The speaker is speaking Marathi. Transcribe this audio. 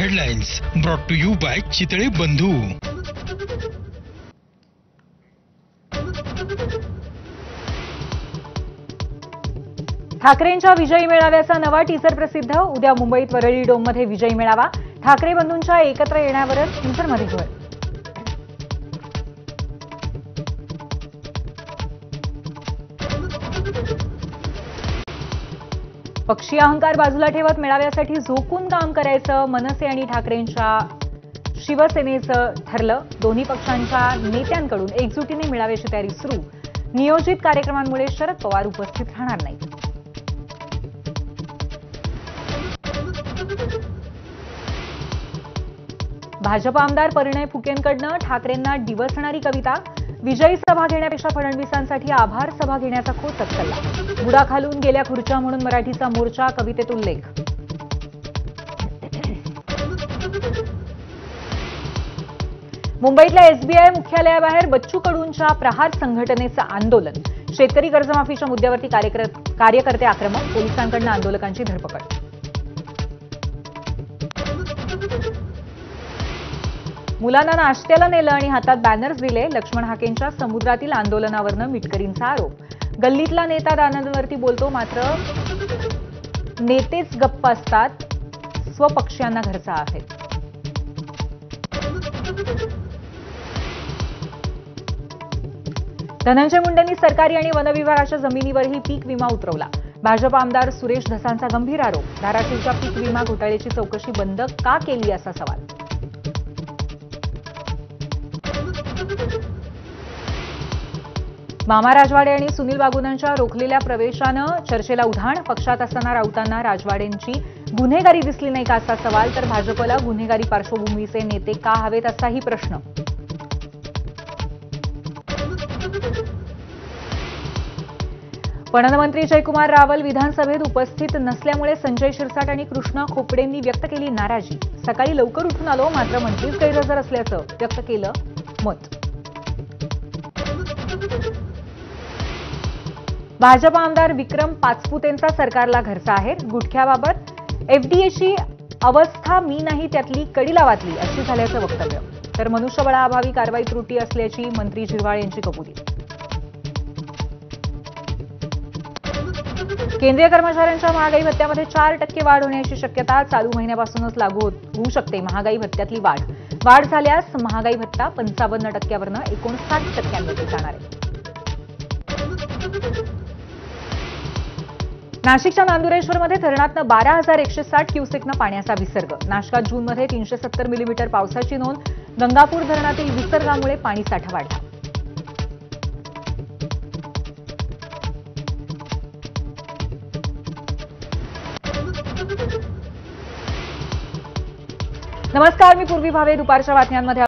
Headlines brought to you by Chitale Bandhu. ठाकरेंच्या विजयी मेळाव्याचा नवा टीझर प्रसिद्ध। उद्या मुंबईत वरळी डोममध्ये विजयी मेळावा। ठाकरे बंधूंच्या एकत्र येण्यावरच टीझरमध्ये भर। पक्षीय अहंकार बाजूला ठेवत मेळाव्यासाठी झोकून काम करायचं मनसे आणि ठाकरेंच्या शिवसेनेचं ठरलं। दोन्ही पक्षांच्या नेत्यांकडून एकजुटीने मेळाव्याची तयारी सुरू। नियोजित कार्यक्रमांमुळे शरद पवार उपस्थित राहणार नाहीत। भाजप आमदार परिणय फुकेंकडनं ठाकरेंना डिवचणारी कविता। विजयी सभा घेण्यापेक्षा फडणवीसांसाठी आभार सभा घेण्याचा खोचक सल्ला। बुडाखालून गेल्या खुर्च्या म्हणून मराठीचा मोर्चा, कवितेत उल्लेख। मुंबईतल्या एसबीआय मुख्यालयाबाहेर बच्चू कडूंच्या प्रहार संघटनेचं आंदोलन। शेतकरी कर्जमाफीच्या मुद्द्यावरती कार्यकर्ते आक्रमक। पोलिसांकडून आंदोलकांची धरपकड। मुलांना नाश्त्याला नेलं आणि हातात बॅनर्स दिले। लक्ष्मण हाकेंच्या समुद्रातील आंदोलनावरनं मिटकरींचा आरोप। गल्लीतला नेता दानंवरती बोलतो, मात्र नेतेच गप्प असतात, स्वपक्षीयांना घरचा आहे। धनंजय मुंडेंनी सरकारी आणि वन विभागाच्या जमिनीवरही पीक विमा उतरवला। भाजप आमदार सुरेश धसांचा गंभीर आरोप। धाराशिवच्या पीक विमा घोटाळ्याची चौकशी बंद का केली असा सवाल। मामा राजवाडे आणि सुनील वाघुनांच्या रोखलेल्या प्रवेशानं चर्चेला उधाण। पक्षात असताना राऊतांना राजवाडेंची गुन्हेगारी दिसली नाही का असा सवाल, तर भाजपला गुन्हेगारी पार्श्वभूमीचे नेते का हवेत असाही प्रश्न। पणन मंत्री जयकुमार रावल विधानसभेत उपस्थित नसल्यामुळे संजय शिरसाट आणि कृष्णा खोपडेंनी व्यक्त केली नाराजी। सकाळी लवकर उठून आलो, मात्र मंत्रीच गैरहजर असल्याचं व्यक्त केलं मत। भाजप आमदार विक्रम पाचपुतेंचा सरकारला घरचा आहे। गुटख्याबाबत एफडीएची अवस्था मी नाही त्यातली कडी लावातली अशी झाल्याचं वक्तव्य। तर मनुष्यबळाअभावी कारवाई त्रुटी असल्याची मंत्री झिरवाळ यांची कबुली। केंद्रीय कर्मचाऱ्यांच्या महागाई भत्त्यामध्ये 4% वाढ होण्याची शक्यता। चालू महिन्यापासूनच लागू होऊ शकते महागाई भत्त्यातली वाढ। वाढ झाल्यास महागाई भत्ता 55%वरून 59%वरती जाणार आहे। नाशिकच्या नांदुरेश्वरमध्ये धरणातनं 12,160 क्युसेकनं पाण्याचा विसर्ग। नाशिकात जूनमध्ये 370 मिलीमीटर पावसाची नोंद। गंगापूर धरणातील विसर्गामुळे पाणीसाठा वाढला। नमस्कार, मी पूर्वी भावे। दुपारच्या बातम्यांमध्ये